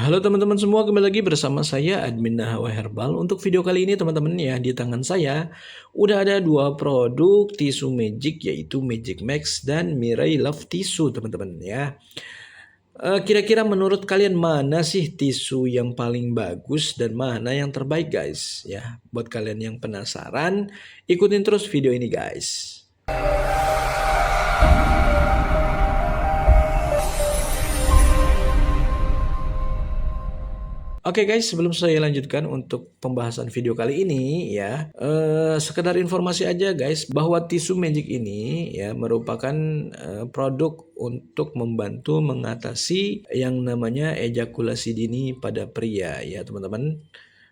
Halo teman-teman semua, kembali lagi bersama saya Admin Nahawa Herbal. Untuk video kali ini teman-teman ya, di tangan saya udah ada dua produk tisu magic, yaitu Magic Max dan Mirai Love Tissue teman-teman ya. Kira-kira menurut kalian mana sih tisu yang paling bagus dan mana yang terbaik guys? Ya, buat kalian yang penasaran, ikutin terus video ini guys. Oke guys, sebelum saya lanjutkan untuk pembahasan video kali ini ya, sekedar informasi aja guys bahwa tisu magic ini ya merupakan produk untuk membantu mengatasi yang namanya ejakulasi dini pada pria ya teman-teman.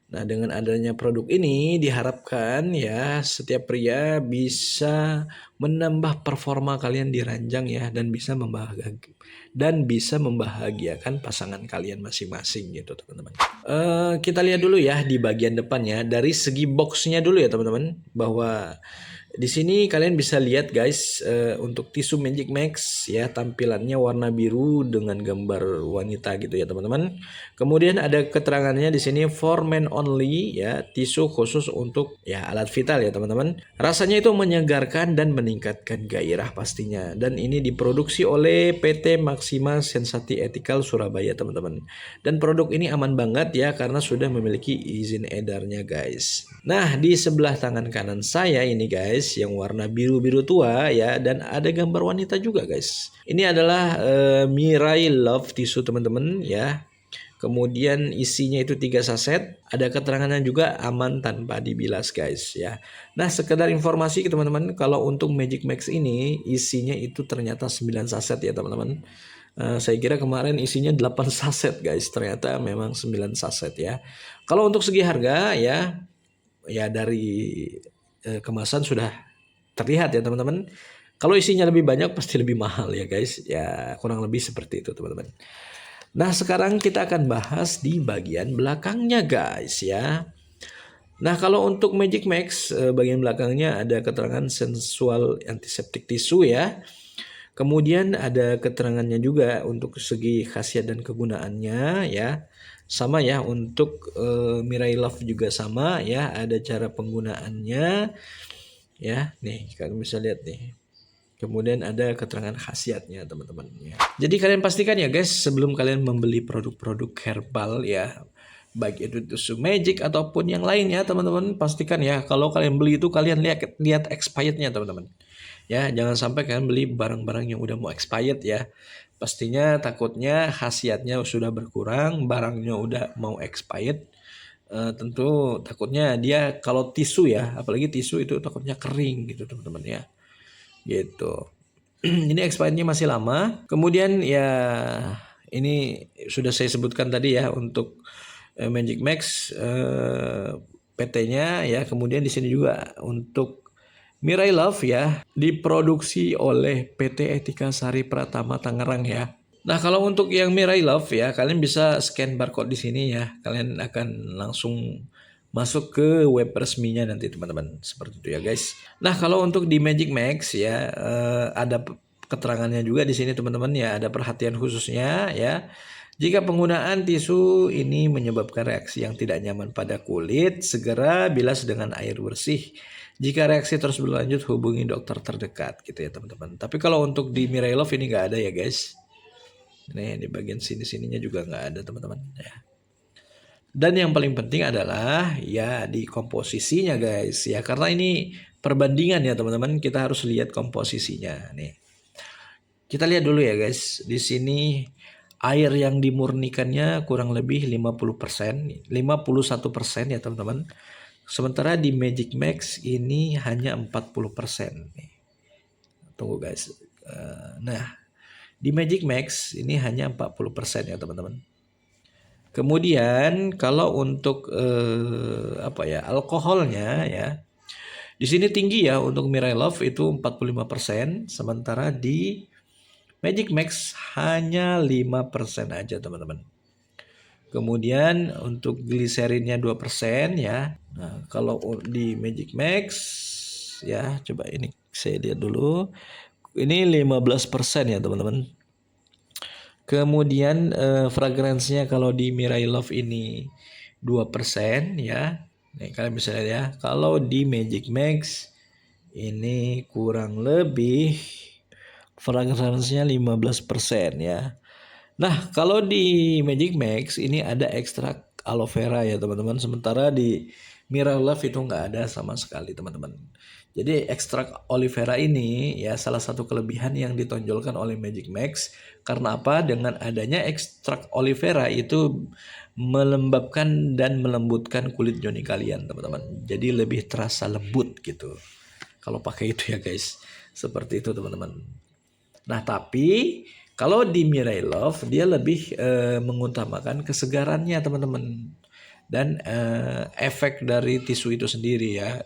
Nah, dengan adanya produk ini diharapkan ya setiap pria bisa menambah performa kalian di ranjang ya dan bisa membahagiakan pasangan kalian masing-masing gitu teman-teman. Kita lihat dulu ya di bagian depannya dari segi boxnya dulu ya teman-teman, bahwa di sini kalian bisa lihat guys untuk tisu Magic Max ya tampilannya warna biru dengan gambar wanita gitu ya teman-teman. Kemudian ada keterangannya di sini for men only ya, tisu khusus untuk ya alat vital ya teman-teman. Rasanya itu menyegarkan dan meningkatkan gairah pastinya, dan ini diproduksi oleh PT Maxima Sensati Ethical Surabaya teman-teman. Dan produk ini aman banget ya karena sudah memiliki izin edarnya guys. Nah, di sebelah tangan kanan saya ini guys yang warna biru-biru tua ya, dan ada gambar wanita juga guys. Ini adalah Mirai Love Tissue teman-teman ya. Kemudian isinya itu 3 saset, ada keterangannya juga aman tanpa dibilas guys ya. Nah, sekedar informasi ke teman-teman, kalau untuk Magic Max ini isinya itu ternyata 9 saset ya teman-teman. Saya kira kemarin isinya 8 saset guys, ternyata memang 9 saset ya. Kalau untuk segi harga ya dari kemasan sudah terlihat ya teman-teman. Kalau isinya lebih banyak pasti lebih mahal ya guys. Ya kurang lebih seperti itu teman-teman. Nah, sekarang kita akan bahas di bagian belakangnya guys ya. Nah, kalau untuk Magic Max bagian belakangnya ada keterangan sensual antiseptik tisu ya. Kemudian ada keterangannya juga untuk segi khasiat dan kegunaannya ya. Sama ya untuk Mirai Love juga sama ya, ada cara penggunaannya ya. Nih, kalian bisa lihat nih. Kemudian ada keterangan khasiatnya teman-teman ya. Jadi kalian pastikan ya guys sebelum kalian membeli produk-produk herbal ya, baik itu tisu magic ataupun yang lain ya teman-teman, pastikan ya kalau kalian beli itu kalian lihat expirednya teman-teman. Ya, jangan sampai kalian beli barang-barang yang udah mau expired ya. Pastinya takutnya khasiatnya sudah berkurang, barangnya udah mau expired. Tentu takutnya dia kalau tisu ya, apalagi tisu itu takutnya kering gitu teman-teman ya. Gitu. Ini expirednya masih lama. Kemudian ya ini sudah saya sebutkan tadi ya untuk Magic Max PT-nya ya. Kemudian di sini juga untuk Mirai Love ya, diproduksi oleh PT Etika Sari Pratama Tangerang ya. Nah, kalau untuk yang Mirai Love ya, kalian bisa scan barcode di sini ya. Kalian akan langsung masuk ke web resminya nanti teman-teman. Seperti itu ya guys. Nah, kalau untuk di Magic Max ya, ada keterangannya juga di sini teman-teman ya. Ada perhatian khususnya ya. Jika penggunaan tisu ini menyebabkan reaksi yang tidak nyaman pada kulit, segera bilas dengan air bersih. Jika reaksi terus berlanjut, hubungi dokter terdekat gitu ya teman-teman. Tapi kalau untuk di Mirai Love ini nggak ada ya guys. Nih di bagian sini-sininya juga nggak ada teman-teman ya. Dan yang paling penting adalah ya di komposisinya guys ya, karena ini perbandingan ya teman-teman, kita harus lihat komposisinya nih. Kita lihat dulu ya guys. Di sini air yang dimurnikannya kurang lebih 50%, 51% ya teman-teman. Sementara di Magic Max ini hanya 40%. Tunggu guys. Nah, di Magic Max ini hanya 40% ya teman-teman. Kemudian kalau untuk alkoholnya ya. Di sini tinggi ya untuk Mirai Love itu 45%, sementara di Magic Max hanya 5% aja teman-teman. Kemudian untuk gliserinnya 2% ya. Nah, kalau di Magic Max ya, coba ini saya lihat dulu. Ini 15% ya teman-teman. Kemudian fragrance-nya kalau di Mirai Love ini 2% ya. Nih, kalian bisa lihat ya. Kalau di Magic Max ini kurang lebih fragrance-nya 15% ya. Nah, kalau di Magic Max ini ada ekstrak aloe vera ya teman-teman. Sementara di Mira Love itu nggak ada sama sekali teman-teman. Jadi ekstrak aloe vera ini ya salah satu kelebihan yang ditonjolkan oleh Magic Max. Karena apa? Dengan adanya ekstrak aloe vera itu melembabkan dan melembutkan kulit joni kalian teman-teman. Jadi lebih terasa lembut gitu. Kalau pakai itu ya guys. Seperti itu teman-teman. Nah, tapi kalau di Mirai Love dia lebih mengutamakan kesegarannya teman-teman dan efek dari tisu itu sendiri ya.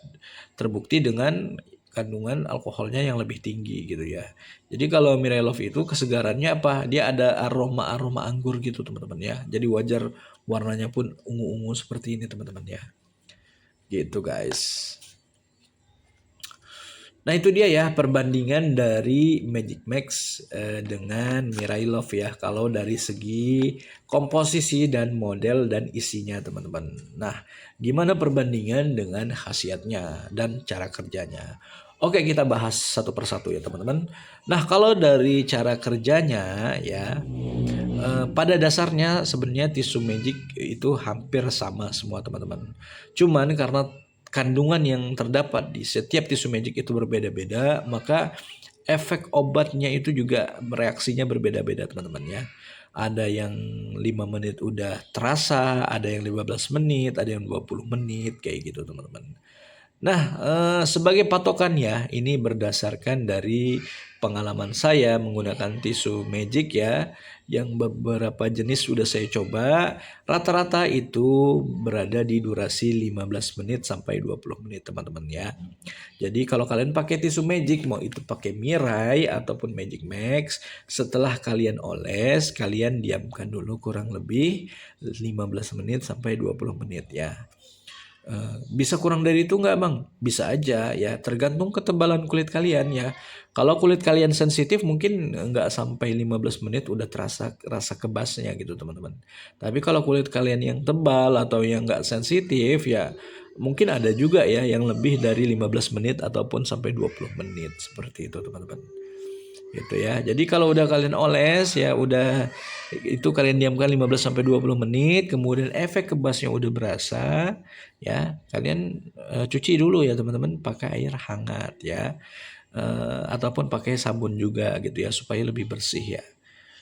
Terbukti dengan kandungan alkoholnya yang lebih tinggi gitu ya. Jadi kalau Mirai Love itu kesegarannya apa? Dia ada aroma-aroma anggur gitu teman-teman ya. Jadi wajar warnanya pun ungu-ungu seperti ini teman-teman ya. Gitu guys. Nah itu dia ya perbandingan dari Magic Max dengan Mirai Love ya. Kalau dari segi komposisi dan model dan isinya teman-teman. Nah gimana perbandingan dengan khasiatnya dan cara kerjanya. Oke kita bahas satu persatu ya teman-teman. Nah kalau dari cara kerjanya ya. Pada dasarnya sebenarnya tisu magic itu hampir sama semua teman-teman. Cuman karena kandungan yang terdapat di setiap tisu magic itu berbeda-beda, maka efek obatnya itu juga reaksinya berbeda-beda teman-teman ya. Ada yang 5 menit udah terasa, ada yang 15 menit, ada yang 20 menit kayak gitu teman-teman. Nah, sebagai patokannya ini berdasarkan dari pengalaman saya menggunakan tisu magic ya, yang beberapa jenis sudah saya coba, rata-rata itu berada di durasi 15 menit sampai 20 menit teman-teman ya. Jadi kalau kalian pakai tisu magic, mau itu pakai Mirai ataupun Magic Max, setelah kalian oles, kalian diamkan dulu kurang lebih 15 menit sampai 20 menit ya. Bisa kurang dari itu nggak bang? Bisa aja ya, tergantung ketebalan kulit kalian ya. Kalau kulit kalian sensitif mungkin nggak sampai 15 menit udah terasa rasa kebasnya gitu teman-teman. Tapi kalau kulit kalian yang tebal atau yang nggak sensitif ya mungkin ada juga ya yang lebih dari 15 menit ataupun sampai 20 menit seperti itu teman-teman gitu ya. Jadi kalau udah kalian oles ya udah itu kalian diamkan 15 sampai 20 menit, kemudian efek kebasnya udah berasa ya. Kalian cuci dulu ya teman-teman pakai air hangat ya. Ataupun pakai sabun juga gitu ya supaya lebih bersih ya.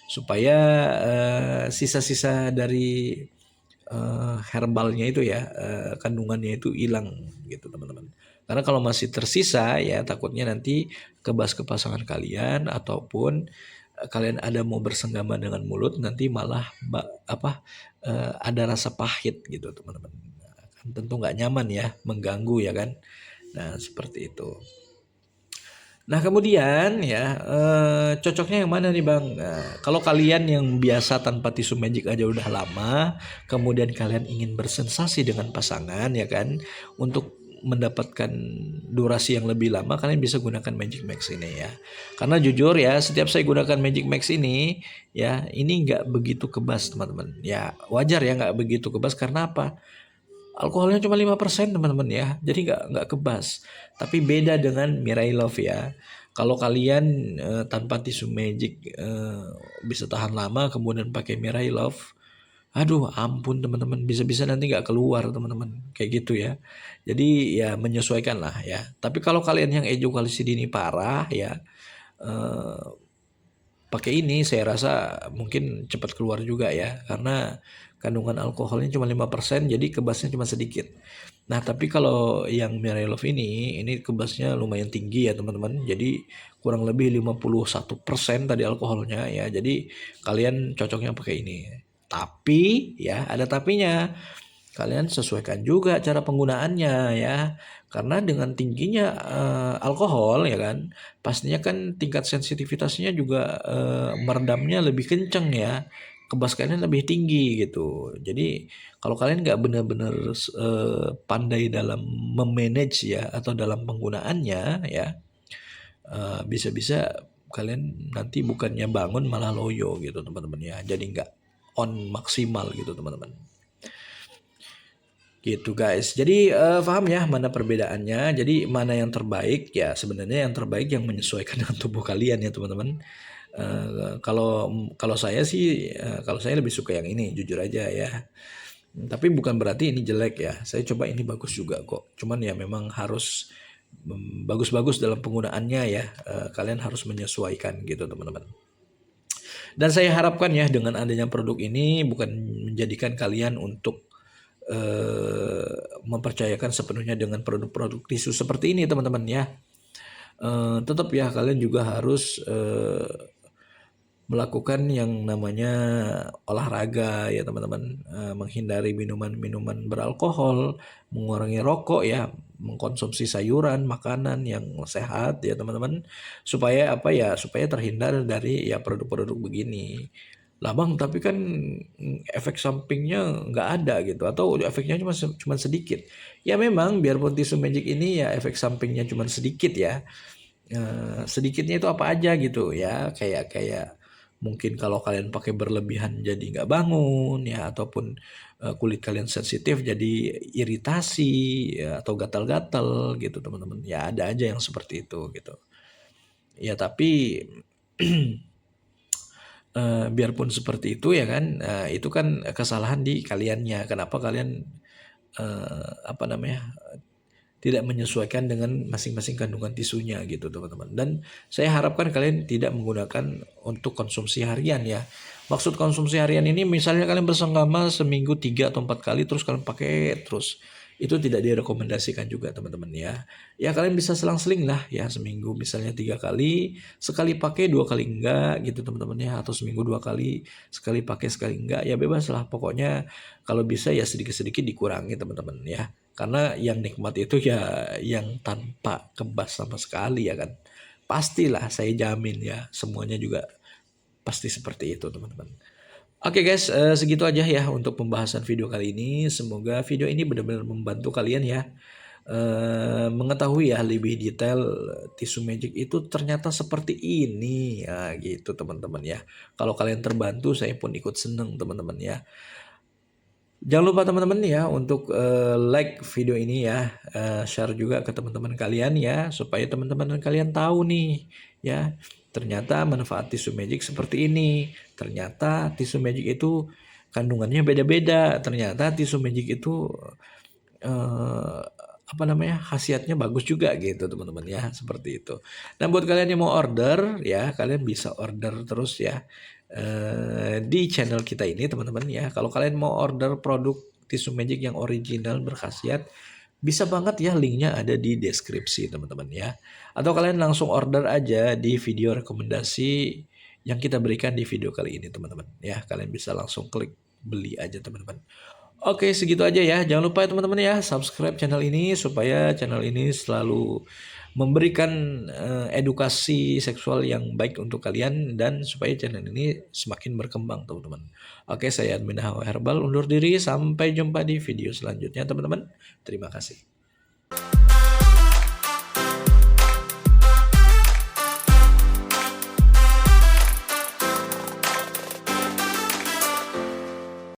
Supaya sisa-sisa dari herbalnya itu ya kandungannya itu hilang gitu teman-teman. Karena kalau masih tersisa ya takutnya nanti kebas ke pasangan kalian ataupun kalian ada mau bersenggama dengan mulut nanti malah ada rasa pahit gitu teman-teman. Nah, kan tentu nggak nyaman ya, mengganggu ya kan. Nah seperti itu. Nah kemudian ya cocoknya yang mana nih bang? Nah, kalau kalian yang biasa tanpa tisu magic aja udah lama, kemudian kalian ingin bersensasi dengan pasangan ya kan, untuk mendapatkan durasi yang lebih lama, kalian bisa gunakan Magic Max ini ya. Karena jujur ya, setiap saya gunakan Magic Max ini, ya ini nggak begitu kebas teman-teman. Ya wajar ya nggak begitu kebas karena apa? Alkoholnya cuma 5% teman-teman ya. Jadi nggak kebas. Tapi beda dengan Mirai Love ya. Kalau kalian tanpa tisu magic bisa tahan lama kemudian pakai Mirai Love, aduh ampun teman-teman bisa-bisa nanti nggak keluar teman-teman kayak gitu ya. Jadi ya menyesuaikan lah ya. Tapi kalau kalian yang ejakulasi dini parah ya eh, pakai ini saya rasa mungkin cepat keluar juga ya karena kandungan alkoholnya cuma 5% jadi kebasnya cuma sedikit. Nah, tapi kalau yang Mirai Love ini kebasnya lumayan tinggi ya teman-teman. Jadi kurang lebih 51% tadi alkoholnya ya. Jadi kalian cocoknya pakai ini. Tapi ya ada tapinya. Kalian sesuaikan juga cara penggunaannya ya. Karena dengan tingginya alkohol ya kan, pastinya kan tingkat sensitivitasnya juga meredamnya lebih kenceng ya. Kebaskannya lebih tinggi gitu. Jadi kalau kalian nggak benar-benar pandai dalam memanage ya atau dalam penggunaannya ya bisa-bisa kalian nanti bukannya bangun malah loyo gitu teman-teman ya. Jadi nggak on maksimal gitu teman-teman. Gitu guys. Jadi paham ya mana perbedaannya. Jadi mana yang terbaik ya, sebenarnya yang terbaik yang menyesuaikan dengan tubuh kalian ya teman-teman. Kalau kalau saya sih kalau saya lebih suka yang ini jujur aja ya. Tapi bukan berarti ini jelek ya. Saya coba ini bagus juga kok. Cuman ya memang harus bagus-bagus dalam penggunaannya ya. Kalian harus menyesuaikan gitu teman-teman. Dan saya harapkan ya dengan adanya produk ini bukan menjadikan kalian untuk mempercayakan sepenuhnya dengan produk-produk tisu seperti ini teman-teman ya. Tetap ya kalian juga harus melakukan yang namanya olahraga ya teman-teman, menghindari minuman-minuman beralkohol, mengurangi rokok ya, mengkonsumsi sayuran, makanan yang sehat ya teman-teman, supaya apa ya, supaya terhindar dari ya produk-produk begini. Lah bang, tapi kan efek sampingnya nggak ada gitu, atau efeknya cuma sedikit. Ya memang biarpun tisu magic ini ya efek sampingnya cuma sedikit ya, sedikitnya itu apa aja gitu ya, kayak kayak mungkin kalau kalian pakai berlebihan jadi nggak bangun ya, ataupun kulit kalian sensitif jadi iritasi ya, atau gatal-gatal gitu teman-teman ya, ada aja yang seperti itu gitu ya. Tapi biarpun seperti itu ya kan, itu kan kesalahan di kaliannya, kenapa kalian apa namanya tidak menyesuaikan dengan masing-masing kandungan tisunya gitu teman-teman. Dan saya harapkan kalian tidak menggunakan untuk konsumsi harian ya. Maksud konsumsi harian ini misalnya kalian bersenggama seminggu 3 atau 4 kali terus kalian pakai terus. Itu tidak direkomendasikan juga teman-teman ya. Ya kalian bisa selang-seling lah ya, seminggu misalnya 3 kali, sekali pakai 2 kali enggak gitu teman-teman ya, atau seminggu 2 kali, sekali pakai sekali enggak, ya bebas lah pokoknya. Kalau bisa ya sedikit-sedikit dikurangi teman-teman ya. Karena yang nikmat itu ya yang tanpa kebas sama sekali ya kan. Pastilah saya jamin ya semuanya juga pasti seperti itu teman-teman. Oke guys, segitu aja ya untuk pembahasan video kali ini. Semoga video ini benar-benar membantu kalian ya. Mengetahui ya lebih detail tisu magic itu ternyata seperti ini ya gitu teman-teman ya. Kalau kalian terbantu saya pun ikut seneng teman-teman ya. Jangan lupa teman-teman ya untuk like video ini ya, share juga ke teman-teman kalian ya, supaya teman-teman kalian tahu nih ya, ternyata manfaat tisu magic seperti ini. Ternyata tisu magic itu kandungannya beda-beda. Ternyata tisu magic itu eh, apa namanya, khasiatnya bagus juga gitu teman-teman ya, seperti itu. Nah buat kalian yang mau order ya, kalian bisa order terus ya di channel kita ini teman-teman ya. Kalau kalian mau order produk tisu magic yang original berkhasiat, bisa banget ya, linknya ada di deskripsi teman-teman ya. Atau kalian langsung order aja di video rekomendasi yang kita berikan di video kali ini teman-teman ya. Kalian bisa langsung klik beli aja teman-teman. Oke, segitu aja ya. Jangan lupa ya teman-teman ya, subscribe channel ini supaya channel ini selalu memberikan edukasi seksual yang baik untuk kalian, dan supaya channel ini semakin berkembang teman-teman. Oke, saya Admin Hawa Herbal undur diri. Sampai jumpa di video selanjutnya teman-teman. Terima kasih.